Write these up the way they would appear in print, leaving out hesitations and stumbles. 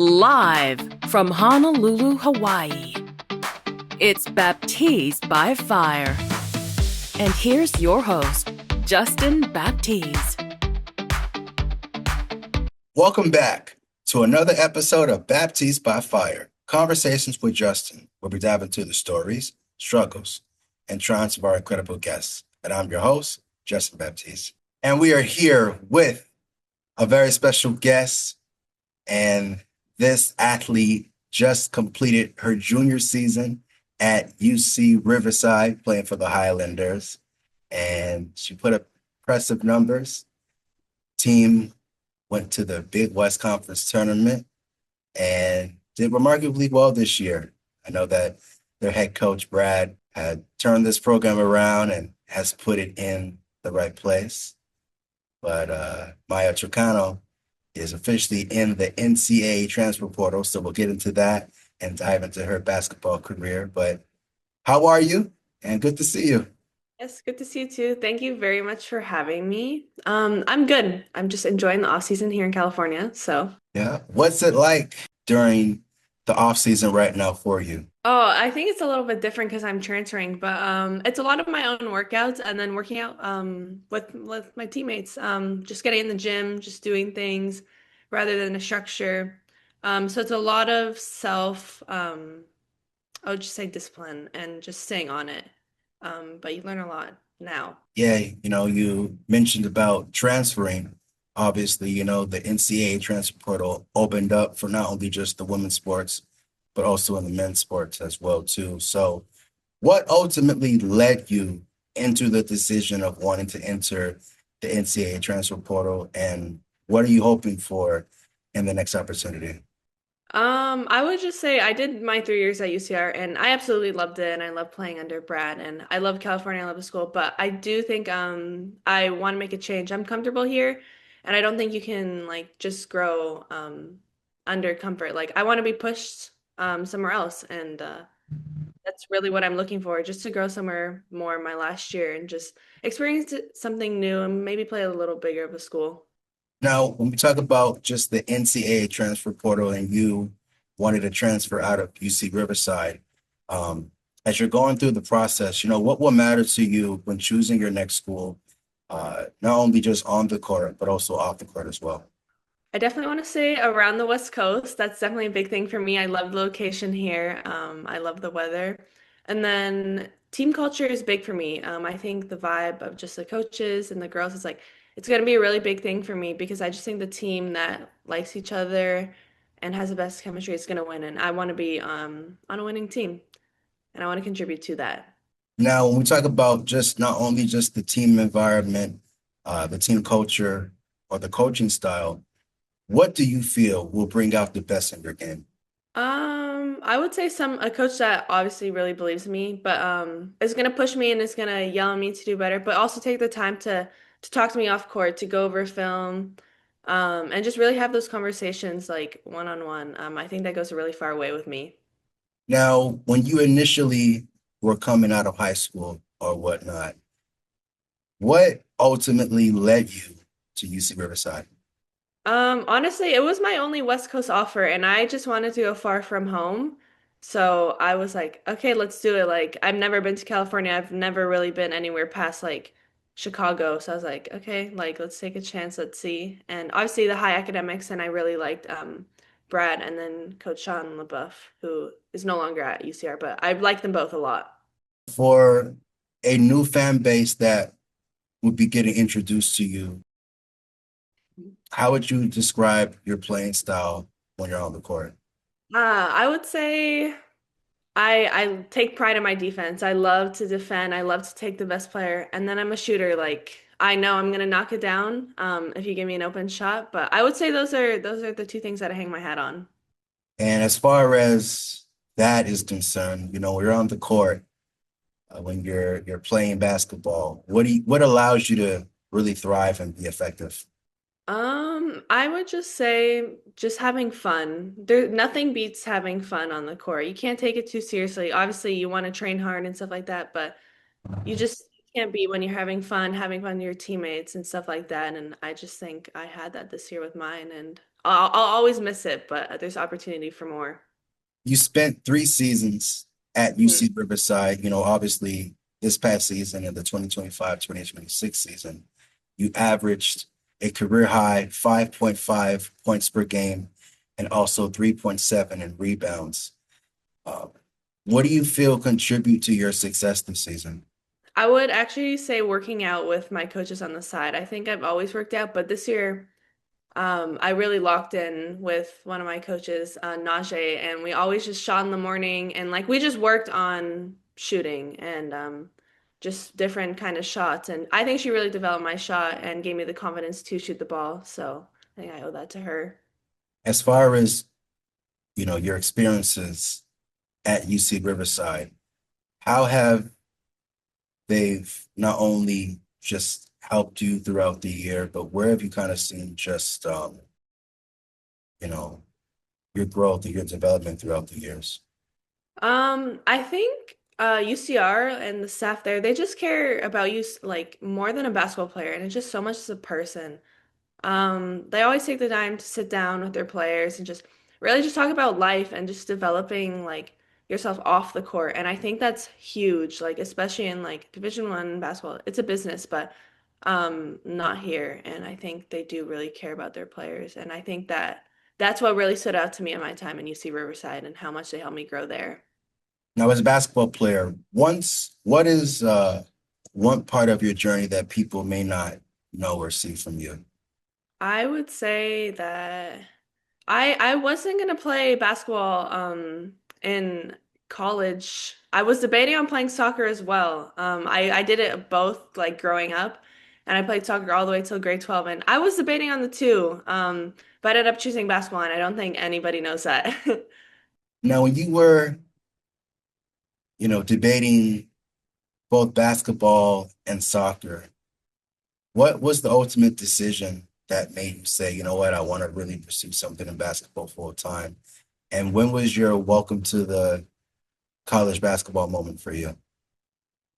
Live from Honolulu, Hawaii, it's Baptiz by Fire. And here's your host, Justin Baptiz. Welcome back to another episode of Baptiz by Fire, Conversations with Justin, where we dive into the stories, struggles, and triumphs of our incredible guests. And I'm your host, Justin Baptiz. And we are here with a very special guest, and this athlete just completed her junior season at UC Riverside playing for the Highlanders, and she put up impressive numbers. Team went to the Big West Conference tournament and did remarkably well this year. I know that their head coach, Brad, had turned this program around and has put it in the right place. But Maya Chocano is officially in the NCAA transfer portal, so we'll get into that and dive into her basketball career. But how are you? And good to see you. Yes, good to see you too. Thank you very much for having me. I'm good. I'm just enjoying the off season here in California. Yeah. What's it like during the off season right now for you? I think it's a little bit different because I'm transferring, but it's a lot of my own workouts and then working out with my teammates. Just getting in the gym, just doing things rather than a structure. So it's a lot of I would just say discipline and just staying on it. But you learn a lot now. Yeah, you mentioned about transferring. Obviously, the NCAA transfer portal opened up for not only just the women's sports, but also in the men's sports as well, too. So what ultimately led you into the decision of wanting to enter the NCAA transfer portal, and what are you hoping for in the next opportunity? I would just say I did my 3 years at UCR and I absolutely loved it and I love playing under Brad and I love California, I love the school, but I do think I want to make a change. I'm comfortable here and I don't think you can like just grow under comfort. Like I want to be pushed somewhere else and that's really what I'm looking for, just to grow somewhere more my last year and just experience something new and maybe play a little bigger of a school. Now, when we talk about just the NCAA transfer portal and you wanted to transfer out of UC Riverside, as you're going through the process, what will matter to you when choosing your next school, not only just on the court, but also off the court as well? I definitely want to say around the West Coast. That's definitely a big thing for me. I love the location here. I love the weather. And then team culture is big for me. I think the vibe of just the coaches and the girls is like, it's going to be a really big thing for me because I just think the team that likes each other and has the best chemistry is going to win. And I want to be on a winning team and I want to contribute to that. Now, when we talk about just not only just the team environment, the team culture, or the coaching style, what do you feel will bring out the best in your game? I would say a coach that obviously really believes in me, but is gonna push me and is gonna yell at me to do better, but also take the time to talk to me off court, to go over film, and just really have those conversations like one on one. I think that goes a really far way with me. Now, when you initially were coming out of high school or whatnot, what ultimately led you to UC Riverside? Honestly, it was my only West Coast offer, and I just wanted to go far from home. So I was like, okay, let's do it. Like, I've never been to California. I've never really been anywhere past like Chicago. So I was like, okay, like let's take a chance, let's see. And obviously the high academics, and I really liked Brad and then Coach Sean LaBeouf, who is no longer at UCR, but I like them both a lot. For a new fan base that would be getting introduced to you, how would you describe your playing style when you're on the court? I would say I take pride in my defense. I love to defend. I love to take the best player, and then I'm a shooter. Like I know I'm gonna knock it down if you give me an open shot. But I would say those are the two things that I hang my hat on. And as far as that is concerned, when you're on the court, when you're playing basketball, what allows you to really thrive and be effective? I would just say just having fun. Nothing beats having fun on the court. You can't take it too seriously. Obviously, you want to train hard and stuff like that, but you just can't beat when you're having fun with your teammates and stuff like that. And I just think I had that this year with mine, and I'll always miss it, but there's opportunity for more. You spent 3 seasons at Mhm. UC Riverside. Obviously, this past season in the 2025-2026 season, you averaged a career high 5.5 points per game and also 3.7 in rebounds. Uh, what do you feel contribute to your success this season? I would actually say working out with my coaches on the side. I think I've always worked out, but this year, I really locked in with one of my coaches, Najee, and we always just shot in the morning and like we just worked on shooting and just different kind of shots. And I think she really developed my shot and gave me the confidence to shoot the ball. So I think I owe that to her. As far as, your experiences at UC Riverside, how have they've not only just helped you throughout the year, but where have you kind of seen just you know, your growth and your development throughout the years? I think UCR and the staff there, they just care about you like more than a basketball player, and it's just so much as a person. They always take the time to sit down with their players and just really just talk about life and just developing like yourself off the court. And I think that's huge, like especially in like Division 1 basketball. It's a business, but not here. And I think they do really care about their players. And I think that that's what really stood out to me in my time in UC Riverside and how much they helped me grow there. Now, as a basketball player, what is one part of your journey that people may not know or see from you? I would say that I wasn't gonna play basketball in college. I was debating on playing soccer as well. I did it both like growing up and I played soccer all the way till grade 12 and I was debating on the two. But I ended up choosing basketball and I don't think anybody knows that. Now, when you were, debating both basketball and soccer, what was the ultimate decision that made you say, you know what, I want to really pursue something in basketball full time? And when was your welcome to the college basketball moment for you?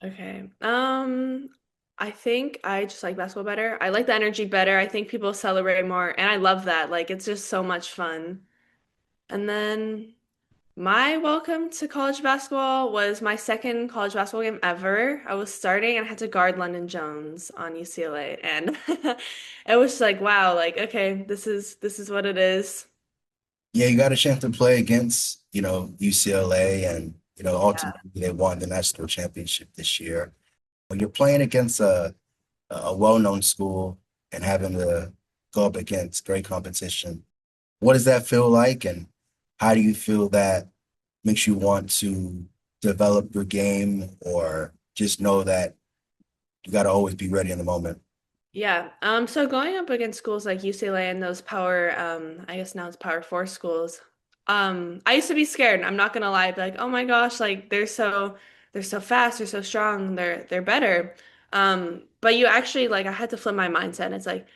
Okay. I think I just like basketball better. I like the energy better. I think people celebrate more and I love that. Like it's just so much fun. And then my welcome to college basketball was my second college basketball game ever. I was starting and I had to guard London Jones on UCLA and it was like wow, like okay, this is what it is. Yeah, you got a chance to play against, UCLA, and, Yeah. ultimately they won the national championship this year. When you're playing against a well-known school and having to go up against great competition, what does that feel like? And how do you feel that makes you want to develop your game or just know that you got to always be ready in the moment? Yeah. So going up against schools like UCLA and those power, I guess now it's Power 4 schools. I used to be scared. I'm not gonna lie, be like, oh my gosh, like they're so fast, they're so strong, they're better. But you actually like I had to flip my mindset. And it's like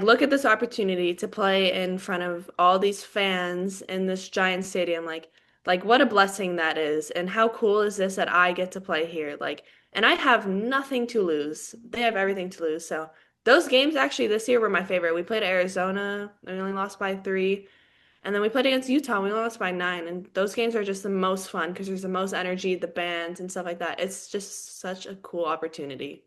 look at this opportunity to play in front of all these fans in this giant stadium. Like what a blessing that is. And how cool is this that I get to play here? Like, and I have nothing to lose. They have everything to lose. So those games actually this year were my favorite. We played Arizona, and we only lost by 3. And then we played against Utah, and we only lost by 9. And those games are just the most fun because there's the most energy, the bands and stuff like that. It's just such a cool opportunity.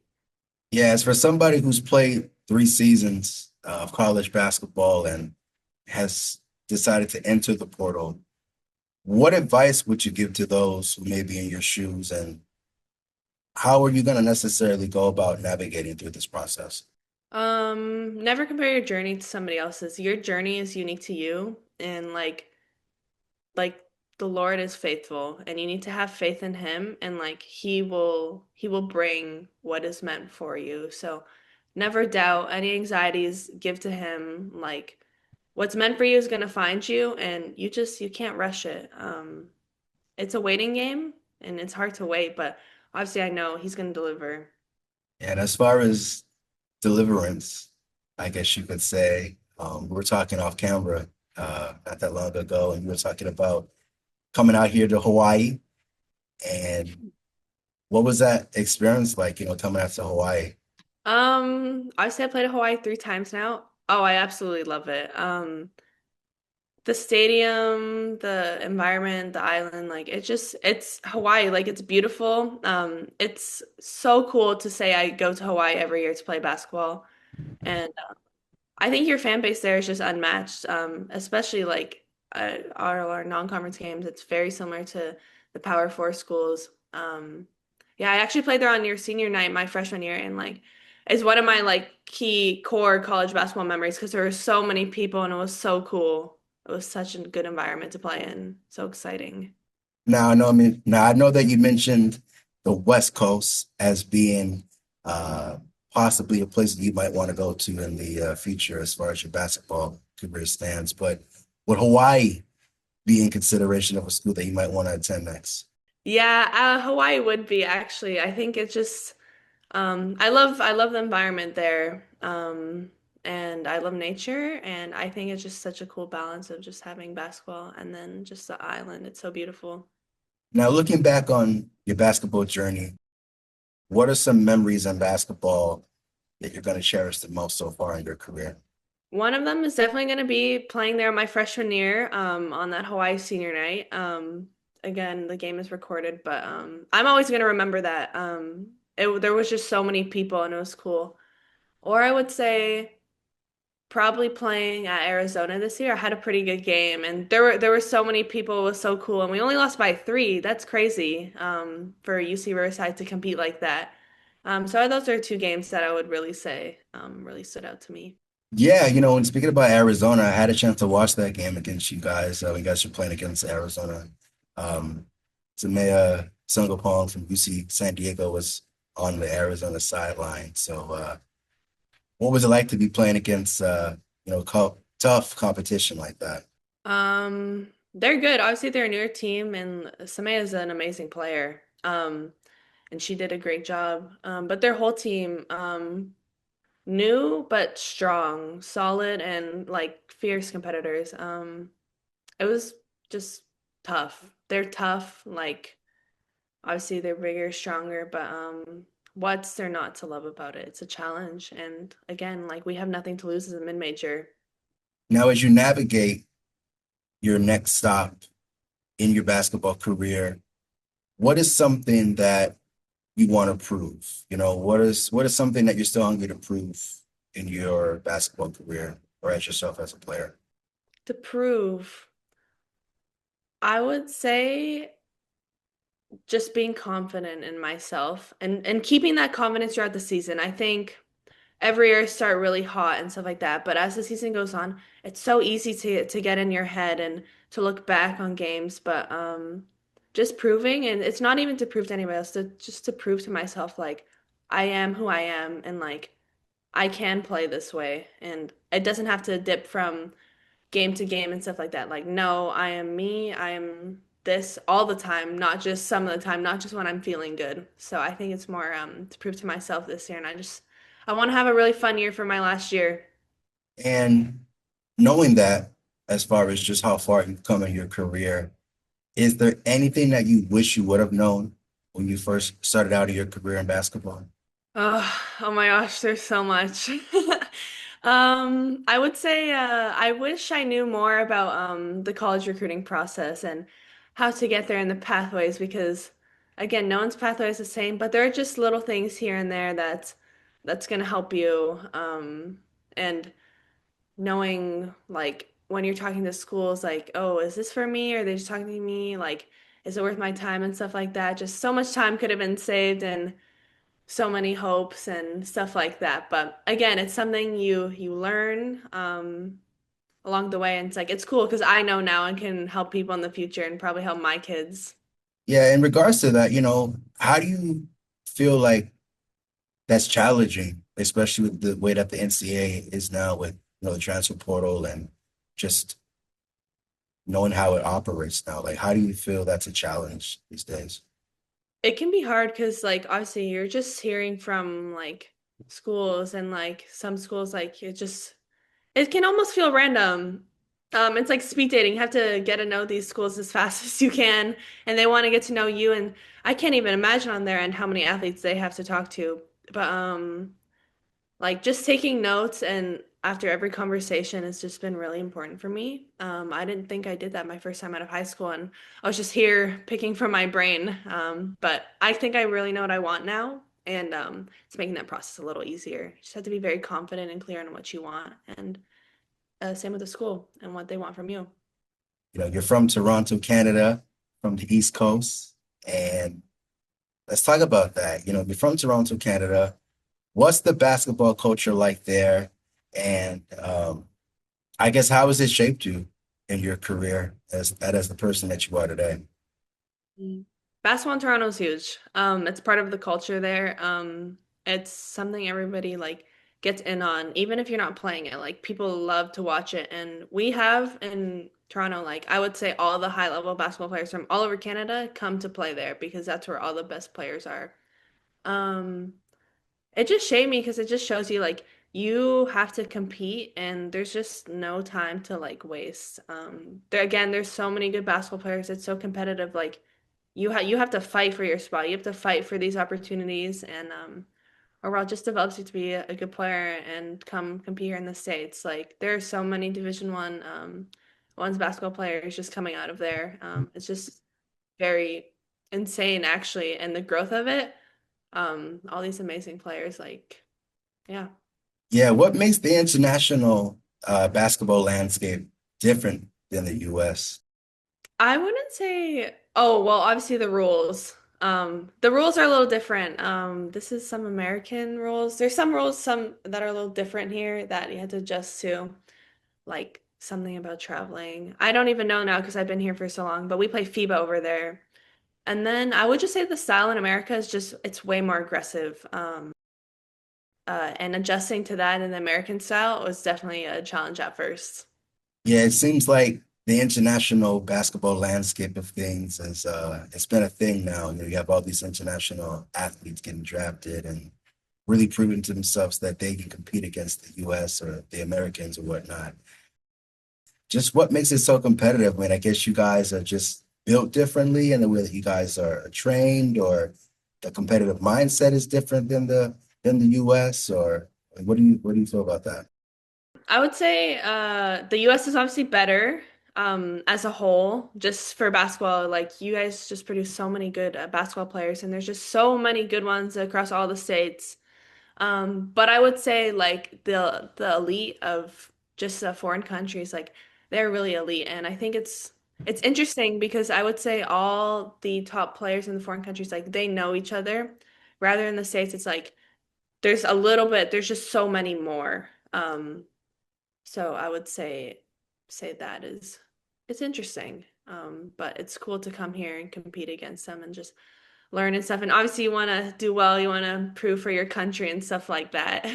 Yeah, as for somebody who's played 3 seasons of college basketball and has decided to enter the portal, what advice would you give to those who may be in your shoes, and how are you going to necessarily go about navigating through this process? Never compare your journey to somebody else's. Your journey is unique to you, and like the Lord is faithful and you need to have faith in him and like he will bring what is meant for you. So never doubt any anxieties, give to him like what's meant for you is going to find you and you can't rush it. It's a waiting game and it's hard to wait, but obviously I know he's going to deliver. And as far as deliverance, I guess you could say, we were talking off camera not that long ago, and we were talking about coming out here to Hawaii. And what was that experience like, coming out to Hawaii? I say I played Hawaii 3 times now. Oh, I absolutely love it. The stadium, the environment, the island, like it's Hawaii, like it's beautiful. It's so cool to say I go to Hawaii every year to play basketball. And I think your fan base there is just unmatched, especially like our non-conference games. It's very similar to the Power Four schools. Yeah, I actually played there on your senior night, my freshman year, and like it's one of my like key core college basketball memories because there were so many people and it was so cool. It was such a good environment to play in. So exciting. Now I know that you mentioned the West Coast as being uh, possibly a place that you might want to go to in the future as far as your basketball career stands. But would Hawaii be in consideration of a school that you might want to attend next? Yeah, Hawaii would be actually. I think it's just I love the environment there. And I love nature and I think it's just such a cool balance of just having basketball and then just the island. It's so beautiful. Now, looking back on your basketball journey, what are some memories in basketball that you're going to cherish the most so far in your career? One of them is definitely going to be playing there my freshman year on that Hawaii senior night. Again, the game is recorded, but I'm always going to remember that. There was just so many people and it was cool. Or I would say probably playing at Arizona this year. I had a pretty good game, and there were so many people. It was so cool, and we only lost by three. That's crazy for UC Riverside to compete like that. So those are two games that I would really say really stood out to me. Yeah, and speaking about Arizona, I had a chance to watch that game against you guys. When you guys were playing against Arizona. Um, Maya Chocano from UC San Diego was on the Arizona sideline. So, what was it like to be playing against, tough competition like that? They're good. Obviously, they're a newer team, and Samaya is an amazing player. And she did a great job. But their whole team, new but strong, solid, and like fierce competitors. It was just tough. They're tough, like obviously they're bigger, stronger, but what's there not to love about it? It's a challenge. And again, like we have nothing to lose as a mid-major. Now, as you navigate your next stop in your basketball career, what is something that you want to prove? What is something that you're still hungry to prove in your basketball career or as yourself as a player? To prove, I would say just being confident in myself and keeping that confidence throughout the season. I think every year start really hot and stuff like that. But as the season goes on, it's so easy to get in your head and to look back on games. But just proving, and it's not even to prove to anybody else, to just to prove to myself like I am who I am and like I can play this way. And it doesn't have to dip from game to game and stuff like that. Like, no, I am me. I am this all the time, not just some of the time, not just when I'm feeling good. So I think it's more to prove to myself this year, and I want to have a really fun year for my last year. And knowing that, as far as just how far you've come in your career, is there anything that you wish you would have known when you first started out in your career in basketball? Oh my gosh, there's so much. I would say I wish I knew more about the college recruiting process and how to get there in the pathways because again, no one's pathway is the same, but there are just little things here and there that's gonna help you. And knowing like when you're talking to schools, like, oh, is this for me? Or are they just talking to me? Like, is it worth my time and stuff like that? Just so much time could have been saved and so many hopes and stuff like that. But again, it's something you learn along the way, and it's like it's cool because I know now and can help people in the future and probably help my kids. Yeah, in regards to that, how do you feel like that's challenging, especially with the way that the NCAA is now with the transfer portal and just knowing how it operates now? Like, how do you feel that's a challenge these days? It can be hard because like obviously you're just hearing from like schools and like some schools like it can almost feel random. It's like speed dating. You have to get to know these schools as fast as you can, and they want to get to know you. And I can't even imagine on their end how many athletes they have to talk to. But like just taking notes and after every conversation, it's just been really important for me. I didn't think I did that my first time out of high school, and I was just here picking from my brain. But I think I really know what I want now, and it's making that process a little easier. You just have to be very confident and clear on what you want, and same with the school and what they want from you. You're from Toronto, Canada, from the East Coast, and let's talk about that. You're from Toronto, Canada. What's the basketball culture like there? And I guess how has it shaped you in your career as the person that you are today? Mm. Basketball in Toronto is huge. It's part of the culture there. It's something everybody like gets in on, even if you're not playing it. Like people love to watch it, and we have in Toronto, like I would say, all the high level basketball players from all over Canada come to play there because that's where all the best players are. Um, it just shamed me because it just shows you like you have to compete and there's just no time to like waste. There again, there's so many good basketball players. It's so competitive. Like you have to fight for your spot. You have to fight for these opportunities and overall it just develops you to be a good player and come compete here in the States. Like there are so many Division 1 one's basketball players just coming out of there. It's just very insane actually and the growth of it all these amazing players like yeah. Yeah, what makes the international basketball landscape different than the US? I wouldn't say oh well obviously the rules are a little different. This is some American rules. There's some rules some that are a little different here that you have to adjust to like something about traveling. I don't even know now because I've been here for so long, but we play FIBA over there. And then I would just say the style in America is just it's way more aggressive. And adjusting to that in the American style was definitely a challenge at first. Yeah, it seems like the international basketball landscape of things is it's been a thing now. You have all these international athletes getting drafted and really proving to themselves that they can compete against the US or the Americans or whatnot. Just what makes it so competitive? I mean, I guess you guys are just built differently in the way that you guys are trained, or the competitive mindset is different than the US, or what do you feel about that? I would say the US is obviously better as a whole, just for basketball. Like you guys just produce so many good basketball players, and there's just so many good ones across all the states. But I would say like the elite of just foreign countries, like they're really elite, and I think it's interesting because I would say all the top players in the foreign countries like they know each other. Rather in the States, it's like there's a little bit, there's just so many more. So I would say that is it's interesting. But it's cool to come here and compete against them and just learn and stuff. And obviously you want to do well, you want to prove for your country and stuff like that.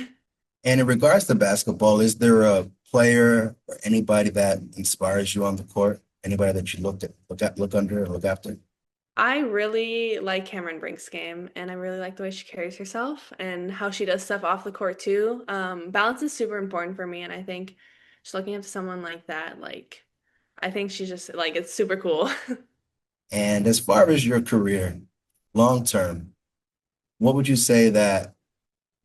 And in regards to basketball, is there a player or anybody that inspires you on the court? Anybody that you look under, or look after? I really like Cameron Brink's game and I really like the way she carries herself and how she does stuff off the court too. Balance is super important for me and I think just looking up to someone like that, like I think she just like it's super cool. And as far as your career, long term, what would you say that,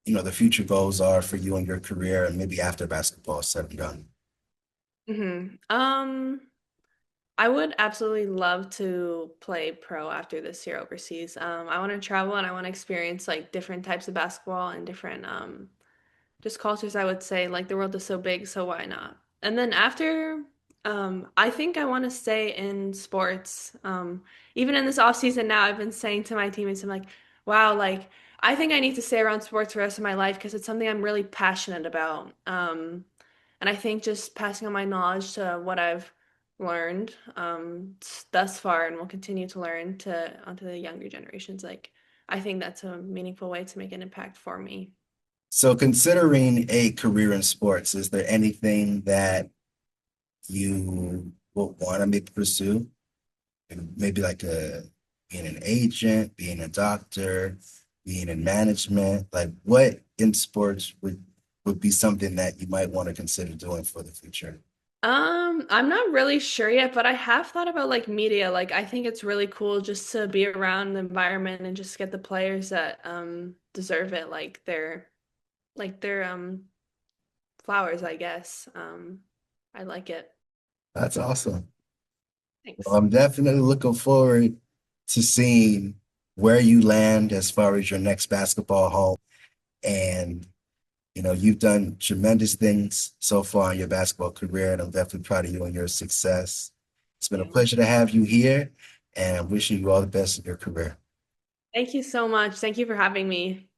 the future goals are for you and your career and maybe after basketball is said and done? Um, I would absolutely love to play pro after this year overseas. I want to travel and I want to experience like different types of basketball and different just cultures, I would say. Like the world is so big, so why not? And then after, I think I want to stay in sports. Even in this off season now, I've been saying to my teammates, I'm like, wow, like I think I need to stay around sports for the rest of my life because it's something I'm really passionate about. And I think just passing on my knowledge to what I've learned thus far and will continue to learn to onto the younger generations, like I think that's a meaningful way to make an impact for me. So considering a career in sports, is there anything that you would want to maybe pursue? Maybe like being an agent, being a doctor, being in management, like what in sports would be something that you might want to consider doing for the future? I'm not really sure yet, but I have thought about like media. Like I think it's really cool just to be around the environment and just get the players that deserve it, like their flowers, I guess. I like it. That's awesome. Thanks. Well, I'm definitely looking forward to seeing where you land as far as your next basketball home. And, you've done tremendous things so far in your basketball career, and I'm definitely proud of you and your success. It's been a pleasure to have you here, and I'm wishing you all the best in your career. Thank you so much. Thank you for having me.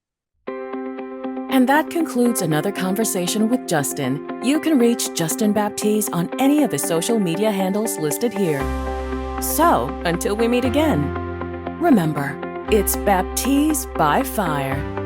And that concludes another conversation with Justin. You can reach Justin Baptiz on any of the social media handles listed here. So, until we meet again, remember, it's Baptiz by Fire.